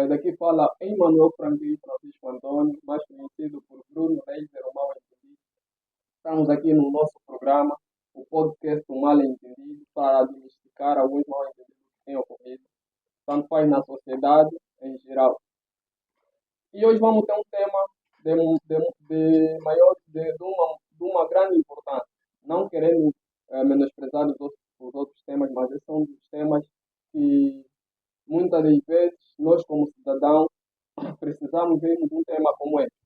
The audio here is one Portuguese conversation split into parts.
Daqui fala Emmanuel Franklin Francisco Antônio, mais conhecido por Bruno Reis, o Mal Entendido. Estamos aqui no nosso programa, o podcast do Mal Entendido, para desmistificar alguns mal entendidos que têm ocorrido, tanto faz na sociedade em geral. E hoje vamos ter um tema de uma grande importância, não querendo menosprezar os outros temas, mas esse é um dos temas que muitas das vezes nós, como cidadãos, precisamos mesmo de um tema como esse.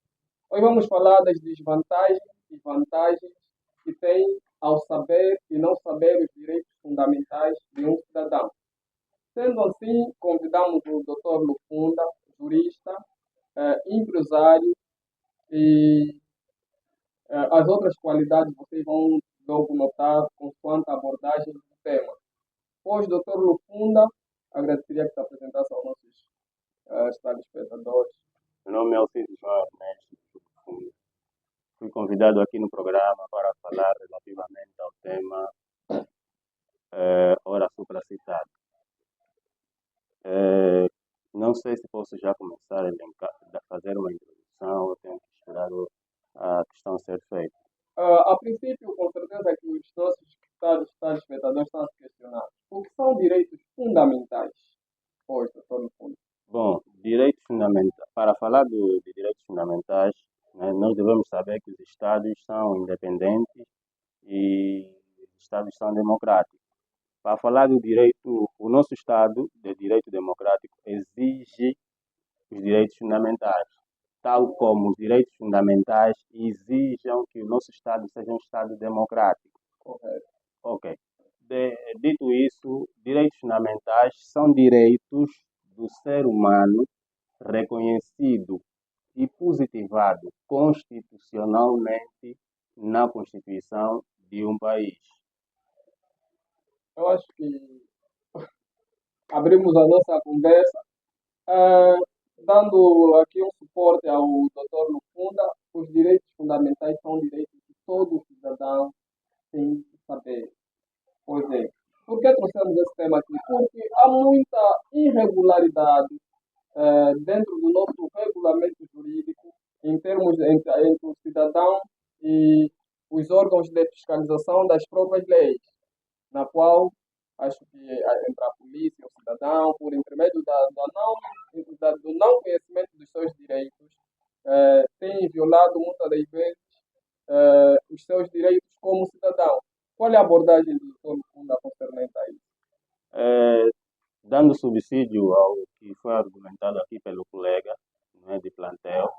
Hoje vamos falar das desvantagens e vantagens que tem ao saber e não saber os direitos fundamentais de um cidadão. Sendo assim, convidamos o Dr. Lufunda, jurista, empresário e as outras qualidades vocês vão logo notar consoante a abordagem do tema. Pois, Dr. Lufunda, agradeceria que se apresentasse aos nossos telespectadores. Meu nome é Alcides João Ernesto. Fui convidado aqui no programa para falar relativamente ao tema ora supracitado. Não sei se posso já começar a fazer uma introdução ou tenho que esperar a questão ser feita. A princípio, com certeza que os nossos telespectadores estão a se questionar o que são direitos fundamentais. Pois, Dr. Lufunda. Bom, direitos fundamentais. Para falar de direitos fundamentais, né, nós devemos saber que os Estados são independentes e os Estados são democráticos. Para falar do direito, o nosso Estado de direito democrático exige os direitos fundamentais, tal como os direitos fundamentais exijam que o nosso Estado seja um Estado democrático. Correto. Ok. Dito isso, direitos fundamentais são direitos do ser humano reconhecido e positivado constitucionalmente na Constituição de um país. Eu acho que abrimos a nossa conversa dando aqui um suporte ao Dr. Lufunda. Os direitos fundamentais são direitos que todo cidadão tem que saber. Pois é. Por que trouxemos esse tema aqui? Porque há muita irregularidade dentro do nosso regulamento jurídico em termos entre o cidadão e os órgãos de fiscalização das próprias leis, na qual acho que entre a polícia e o cidadão, por intermédio do não conhecimento dos seus direitos, tem violado muitas das vezes os seus direitos como cidadão. Qual é a abordagem do Dr. Lufunda concernente a isso? Dando subsídio ao que foi argumentado aqui pelo colega, não é, de plantel,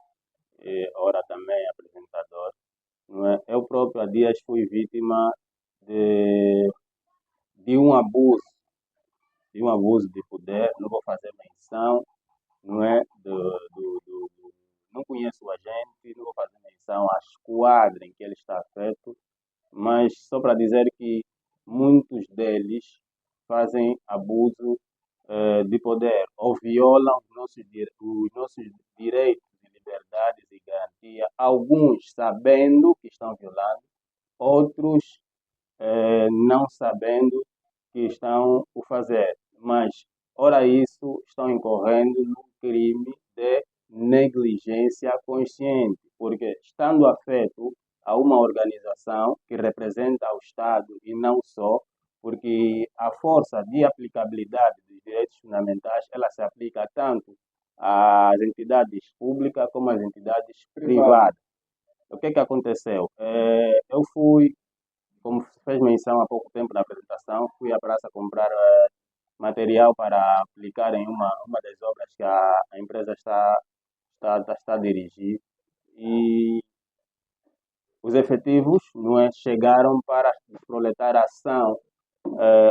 e ora também apresentador, não é? Eu próprio há dias fui vítima de um abuso de poder. Não vou fazer menção, não é, não conheço o agente, não vou fazer menção à esquadra em que ele está afeto, mas só para dizer que muitos deles fazem abuso de poder ou violam os nossos direitos e liberdades e garantia, alguns sabendo que estão violando, outros não sabendo que estão o fazer, mas ora isso estão incorrendo no crime de negligência consciente, porque estando afeto a uma organização que representa o Estado e não só, porque a força de aplicabilidade dos direitos fundamentais ela se aplica tanto às entidades públicas como às entidades privadas. O que aconteceu? Eu fui, como fez menção há pouco tempo na apresentação, fui à praça comprar material para aplicar em uma das obras que a empresa está a dirigir, e os efetivos não é, chegaram para proletar ação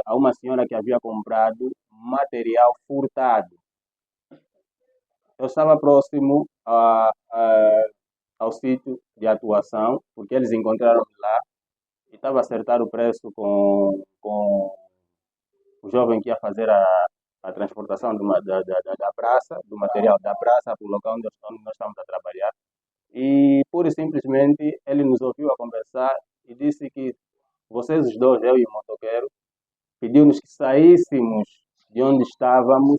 a uma senhora que havia comprado material furtado. Eu estava próximo ao sítio de atuação, porque eles encontraram lá e estava a acertar o preço com o jovem que ia fazer a transportação da praça, do material da praça para o local onde nós estamos a trabalhar. E pura e simplesmente ele nos ouviu a conversar e disse que vocês os dois, eu e o motoqueiro, pediu-nos que saíssemos de onde estávamos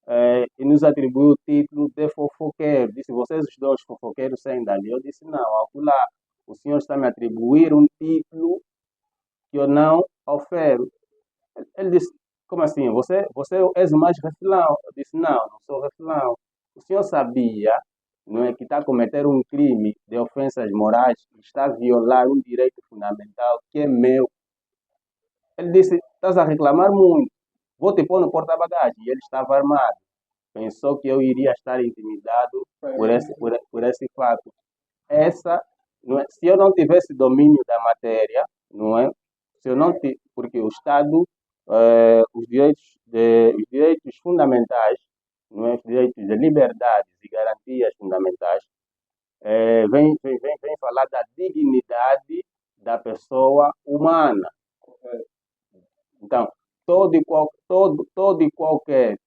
e nos atribuiu o título de fofoqueiro. Disse, vocês os dois fofoqueiros saem dali. Eu disse, não, acolá, o senhor está me a atribuir um título que eu não ofero. Ele disse, como assim? Você és o mais refilão? Eu disse, não, não sou refilão. O senhor sabia, não é, que está a cometer um crime de ofensas morais, e está a violar um direito fundamental que é meu. Ele disse, estás a reclamar muito, vou te pôr no porta-bagagem. E ele estava armado. Pensou que eu iria estar intimidado por esse fato. Essa, não é, se eu não tivesse domínio da matéria, não é? Se eu não porque o Estado, os direitos fundamentais, não é? Os direitos de liberdades e garantias fundamentais, vem falar da dignidade da pessoa humana. Então, todo e qualquer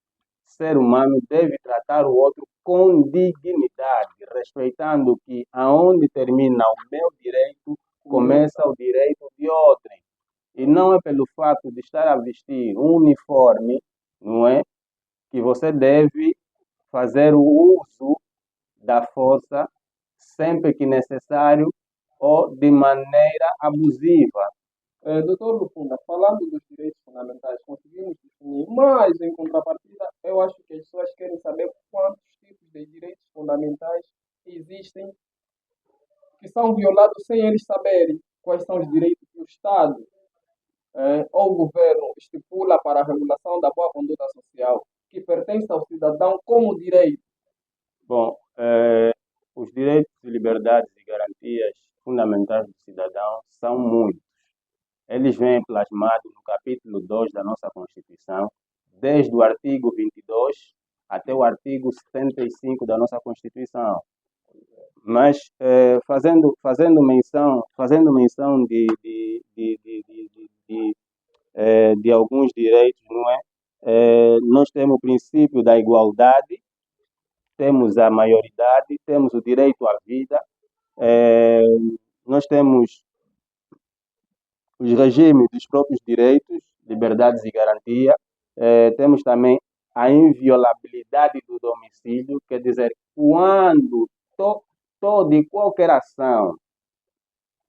ser humano deve tratar o outro com dignidade, respeitando que aonde termina o meu direito, começa o direito de outrem. E não é pelo fato de estar a vestir um uniforme, não é, que você deve fazer o uso da força sempre que necessário ou de maneira abusiva. Doutor Lufunda, falando dos direitos fundamentais, conseguimos definir, mas em contrapartida, eu acho que as pessoas querem saber quantos tipos de direitos fundamentais existem que são violados sem eles saberem quais são os direitos que o Estado ou o governo estipula para a regulação da boa conduta social, que pertence ao cidadão como direito. Bom, os direitos e liberdades e garantias fundamentais do cidadão são muitos. Eles vêm plasmados no capítulo 2 da nossa Constituição, desde o artigo 22 até o artigo 75 da nossa Constituição. Mas fazendo menção de alguns direitos, não é? Nós temos o princípio da igualdade, temos a maioridade, temos o direito à vida, nós temos os regimes dos próprios direitos, liberdades e garantia, temos também a inviolabilidade do domicílio, quer dizer, quando toda e qualquer ação,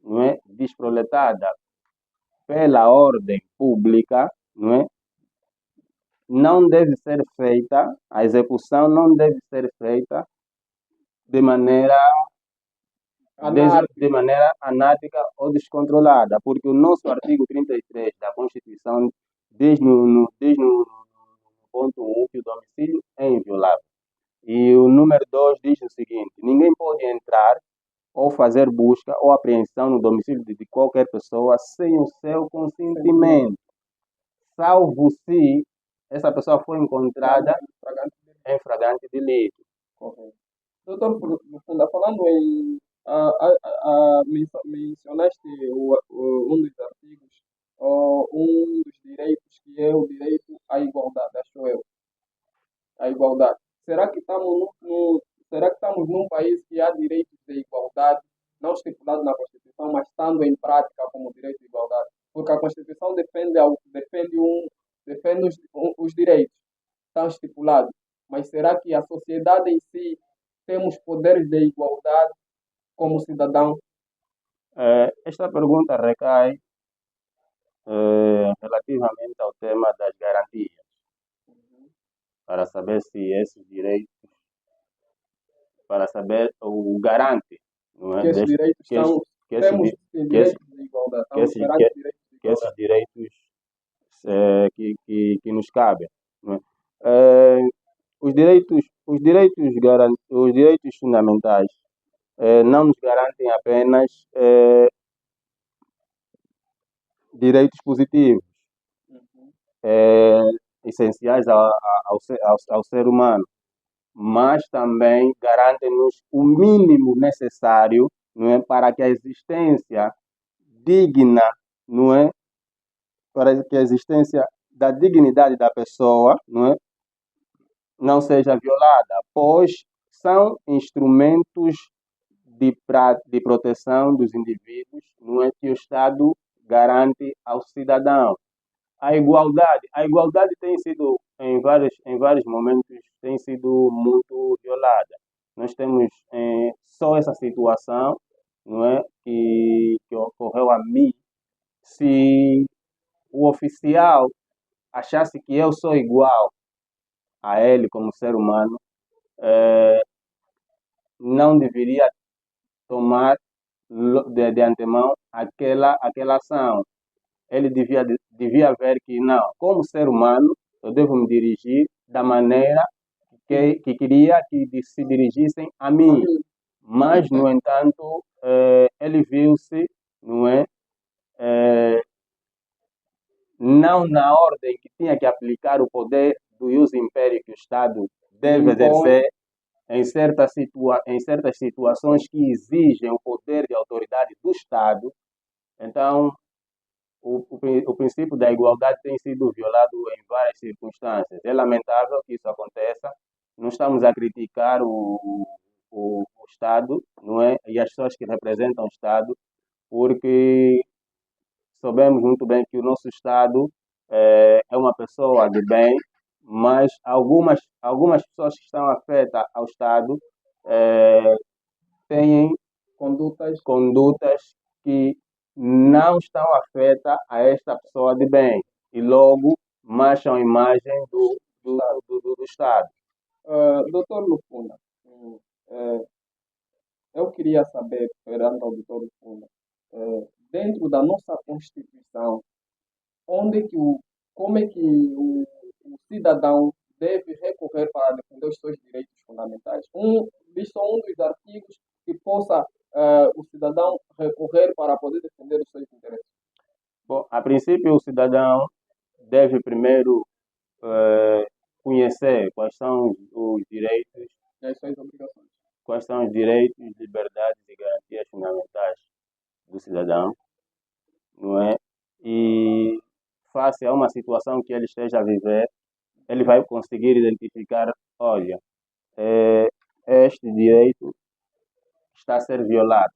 não é, desproletada pela ordem pública, não é, não deve ser feita, a execução não deve ser feita de maneira de maneira anárquica ou descontrolada, porque o nosso artigo 33 da Constituição diz no ponto 1 que o domicílio é inviolável. E o número 2 diz o seguinte: ninguém pode entrar ou fazer busca ou apreensão no domicílio de qualquer pessoa sem o seu consentimento, salvo se essa pessoa for encontrada em flagrante delito. Correto. Doutor Lufunda, falando em. Mencionaste um dos artigos, ou um dos direitos, que é o direito à igualdade, acho eu. A igualdade. Será que estamos num país que há direitos de igualdade, não estipulado na Constituição, mas estando em prática como direito de igualdade? Porque a Constituição defende os direitos, estão estipulados. Mas será que a sociedade em si temos poderes de igualdade como cidadão? Esta pergunta recai relativamente ao tema das garantias, para saber se esses direitos, para saber o garante, não é? Que esses direitos que esses- são. que esses Temos di- direitos de igualdade. que Estamos esses, perante direitos de que esses igualdade. direitos que nos cabem, não é? Eh, os direitos fundamentais não nos garantem apenas direitos positivos, Uhum. essenciais ao ser humano, mas também garantem-nos o mínimo necessário, não é, para que a existência digna, não é, para que a existência da dignidade da pessoa, não seja violada, pois são instrumentos de proteção dos indivíduos, não é, que o Estado garante ao cidadão. a igualdade tem sido, em vários momentos, tem sido muito violada. Nós temos só essa situação, não é, que ocorreu a mim. Se o oficial achasse que eu sou igual a ele como ser humano, eh, não deveria tomar de antemão aquela ação. Ele devia ver que não, como ser humano, eu devo me dirigir da maneira que queria que se dirigissem a mim. Mas, no entanto, ele viu-se, não é, eh, não na ordem que tinha que aplicar o poder do uso império que o Estado deve exercer em certas situações que exigem o poder de autoridade do Estado. Então, o princípio da igualdade tem sido violado em várias circunstâncias. É lamentável que isso aconteça. Não estamos a criticar o Estado, não é? E as pessoas que representam o Estado, porque sabemos muito bem que o nosso Estado é uma pessoa de bem, mas algumas pessoas que estão afetas ao Estado eh, têm condutas que não estão afetas a esta pessoa de bem e logo mancham a imagem do Estado. Doutor Lufunda, eh, eu queria saber, perante ao doutor Lufunda, dentro da nossa Constituição, onde que como é que o cidadão deve recorrer para defender os seus direitos fundamentais? Diz só um dos artigos que possa o cidadão recorrer para poder defender os seus interesses. Bom, a princípio, o cidadão deve primeiro conhecer quais são os direitos, E as suas obrigações. quais são os direitos, liberdades e garantias fundamentais do cidadão, não é? E face a uma situação que ele esteja a viver, ele vai conseguir identificar, olha, este direito está a ser violado.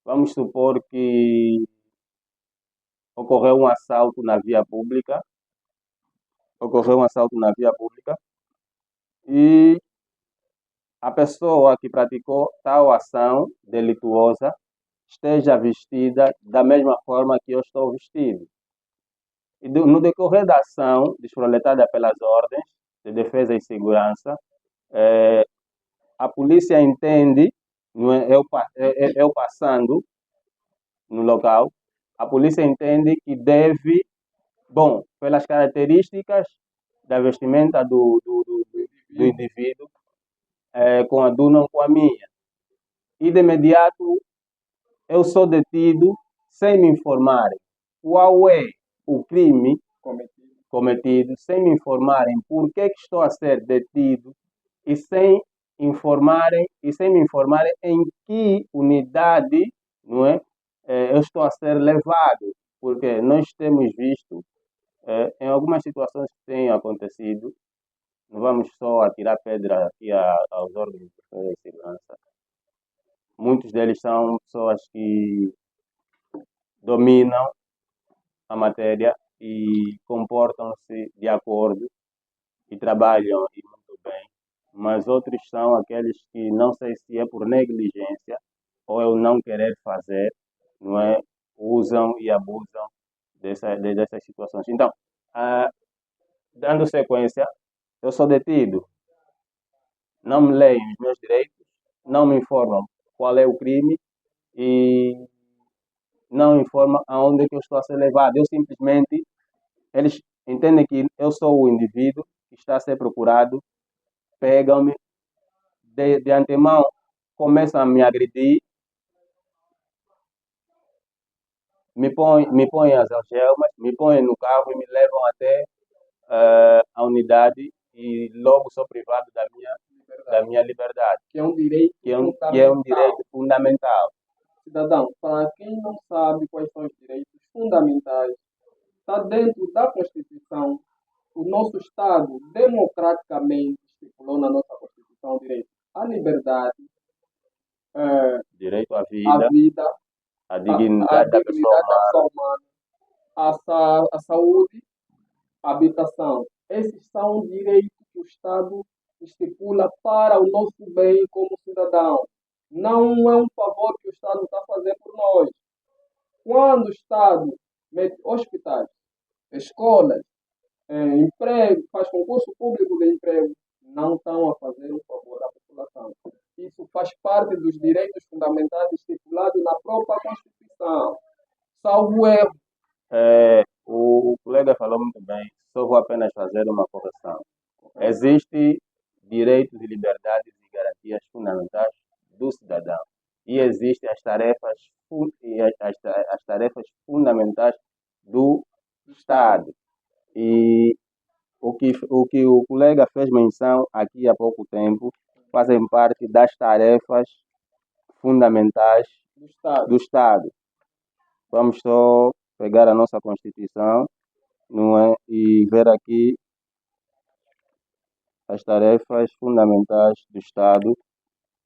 Vamos supor que ocorreu um assalto na via pública, e a pessoa que praticou tal ação delituosa esteja vestida da mesma forma que eu estou vestido. E no decorrer da ação desproletada pelas ordens de defesa e segurança, a polícia entende, não é, eu passando no local, a polícia entende que deve, bom, pelas características da vestimenta do indivíduo, coadunam com a minha. E de imediato eu sou detido sem me informarem qual é o crime cometido, sem me informarem por que estou a ser detido e sem me informarem em que unidade, não é, eu estou a ser levado, porque nós temos visto em algumas situações que têm acontecido, não vamos só atirar pedra aqui aos órgãos de defesa e segurança. Muitos deles são pessoas que dominam a matéria e comportam-se de acordo e trabalham e muito bem, mas outros são aqueles que não sei se é por negligência ou eu não querer fazer, não é? Usam e abusam dessas situações. Então, dando sequência, eu sou detido, não me leem os meus direitos, não me informam qual é o crime e não informam aonde é que eu estou a ser levado. Eu simplesmente, eles entendem que eu sou o indivíduo que está a ser procurado, pegam-me de antemão, começam a me agredir, me põem as algemas, me põem no carro e me levam até a unidade e logo sou privado da minha liberdade, Que é um direito que é um direito fundamental. cidadão. Para quem não sabe quais são os direitos fundamentais, está dentro da Constituição. O nosso Estado democraticamente estipulou na nossa Constituição o direito à liberdade, Direito à à vida, vida, à à dignidade da pessoa dignidade da humana, pessoa humana, a saúde, a habitação. Esses são direitos que o Estado estipula para o nosso bem como cidadão. Não é um favor que o Estado está fazendo por nós. Quando o Estado mete hospitais, escolas, emprego, faz concurso público de emprego, não estão a fazer um favor à população. Isso faz parte dos direitos fundamentais estipulados na própria Constituição. Salvo erro. O colega falou muito bem, só vou apenas fazer uma correção. Existem direitos e liberdades e garantias fundamentais do cidadão. E existem as tarefas, as tarefas fundamentais do Estado. E o que o colega fez menção aqui há pouco tempo fazem parte das tarefas fundamentais do Estado. Vamos só pegar a nossa Constituição, não é? E ver aqui as tarefas fundamentais do Estado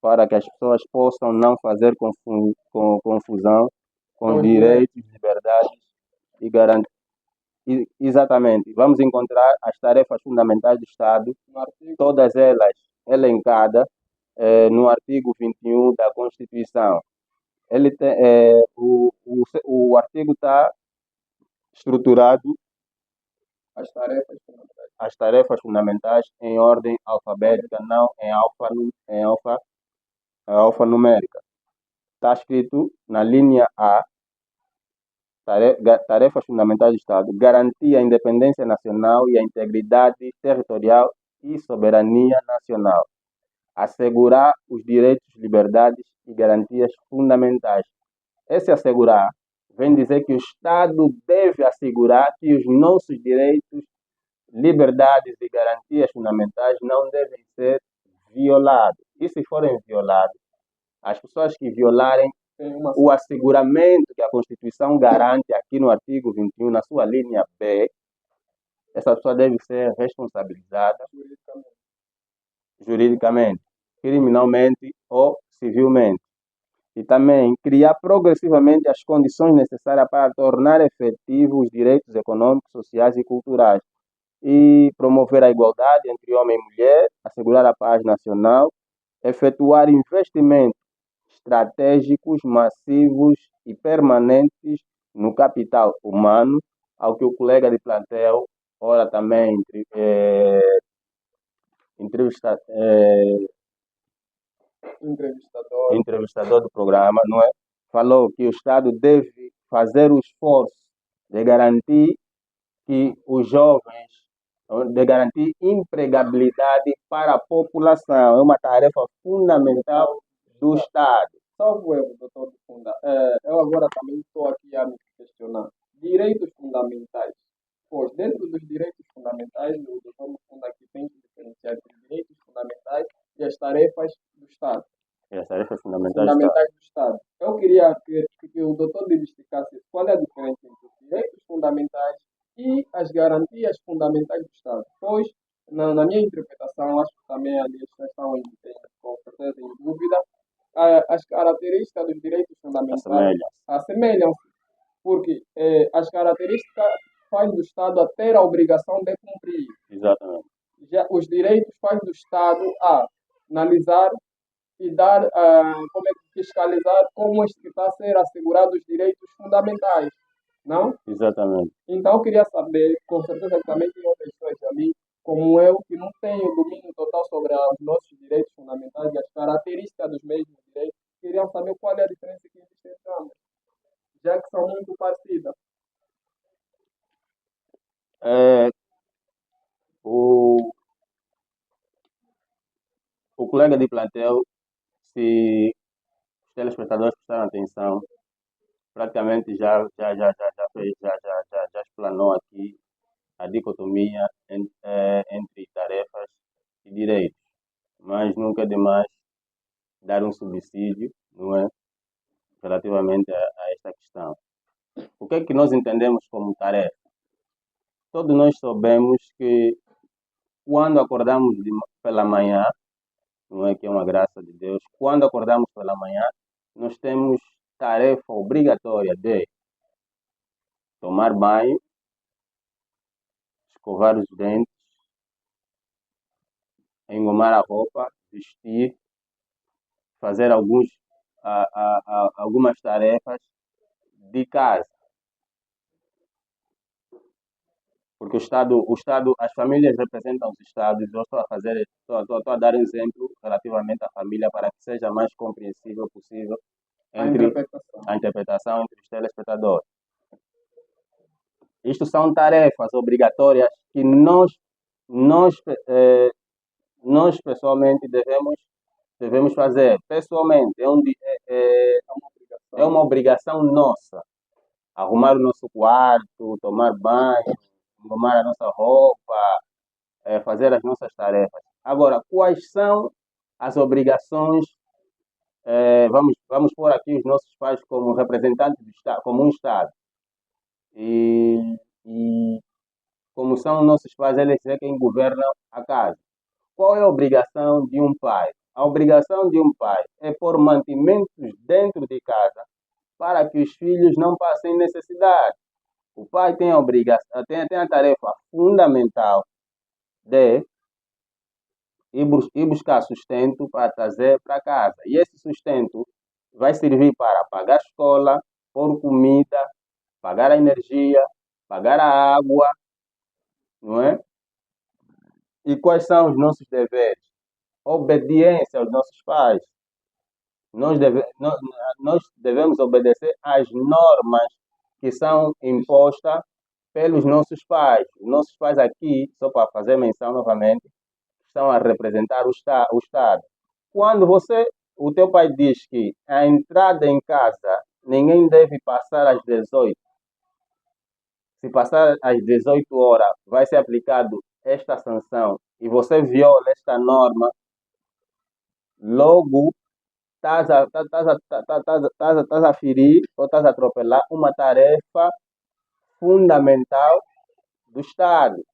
para que as pessoas possam não fazer confusão com os direitos, liberdades e garantias. Exatamente. Vamos encontrar as tarefas fundamentais do Estado, todas elas elencadas no artigo 21 da Constituição. O artigo está estruturado as tarefas fundamentais em ordem alfabética, não em alfanumérica. Está escrito na linha A, tarefas fundamentais do Estado, garantir a independência nacional e a integridade territorial e soberania nacional, assegurar os direitos, liberdades e garantias fundamentais. Esse assegurar vem dizer que o Estado deve assegurar que os nossos direitos, liberdades e garantias fundamentais não devem ser violados. E se forem violados, as pessoas que violarem o asseguramento que a Constituição garante aqui no artigo 21, na sua linha B, essa pessoa deve ser responsabilizada juridicamente, criminalmente ou civilmente. E também criar progressivamente as condições necessárias para tornar efetivos os direitos econômicos, sociais e culturais e promover a igualdade entre homem e mulher, assegurar a paz nacional, efetuar investimentos estratégicos, massivos e permanentes no capital humano, ao que o colega de plantel, ora também entrevistador do programa, não é? Falou que o Estado deve fazer o esforço de garantir que os jovens, de garantir empregabilidade para a população. É uma tarefa fundamental do Estado. Salvo erro, doutor Funda. Eu agora também estou aqui a me questionar. Direitos fundamentais. Pois, dentro dos direitos fundamentais, o doutor Funda aqui tem que diferenciar entre os direitos fundamentais e as tarefas do Estado. E as tarefas fundamentais Do Estado. Eu queria que o doutor identificasse qual é a diferença entre os direitos fundamentais e as garantias fundamentais do Estado. Pois, na minha interpretação, acho que também ali estão com certeza em dúvida, as características dos direitos fundamentais assemelham-se, porque as características fazem do Estado a ter a obrigação de cumprir. Exatamente. Já os direitos fazem do Estado a analisar e dar, fiscalizar como está a ser assegurado os direitos fundamentais, não? Exatamente. Então eu queria saber, com certeza que também tem outras pessoas ali, como eu, que não tenho domínio total sobre os nossos direitos fundamentais e as características dos mesmos direitos, queriam saber qual é a diferença que existe entre ambos, já que são muito parecidas. O colega de plantel, se os telespectadores prestaram atenção, praticamente já explanou aqui a dicotomia entre tarefas e direitos, mas nunca é demais dar um subsídio, não é, relativamente a esta questão. O que é que nós entendemos como tarefa? Todos nós sabemos que quando acordamos pela manhã, não é que é uma graça de Deus, quando acordamos pela manhã, nós temos tarefa obrigatória de tomar banho, escovar os dentes, engomar a roupa, vestir, fazer algumas tarefas de casa. Porque as famílias representam os Estados. Eu estou a dar um exemplo relativamente à família para que seja mais compreensível possível a interpretação entre os telespectadores. Isto são tarefas obrigatórias que nós pessoalmente devemos fazer. Pessoalmente, é uma obrigação nossa. Arrumar o nosso quarto, tomar banho, arrumar a nossa roupa, fazer as nossas tarefas. Agora, quais são as obrigações? Vamos pôr aqui os nossos pais como representantes do Estado, como um Estado. E como são nossos pais, eles é quem governam a casa. Qual é a obrigação de um pai? A obrigação de um pai é pôr mantimentos dentro de casa para que os filhos não passem necessidade. O pai tem a tarefa fundamental de ir buscar sustento para trazer para casa. E esse sustento vai servir para pagar a escola, pôr comida, pagar a energia, pagar a água, não é? E quais são os nossos deveres? Obediência aos nossos pais. Nós devemos obedecer às normas que são impostas pelos nossos pais. Os nossos pais aqui, só para fazer menção novamente, estão a representar o Estado. Quando o teu pai diz que a entrada em casa ninguém deve passar às 18, se passar às 18 horas vai ser aplicado esta sanção e você viola esta norma, logo estás a ferir ou estás a atropelar uma tarefa fundamental do Estado.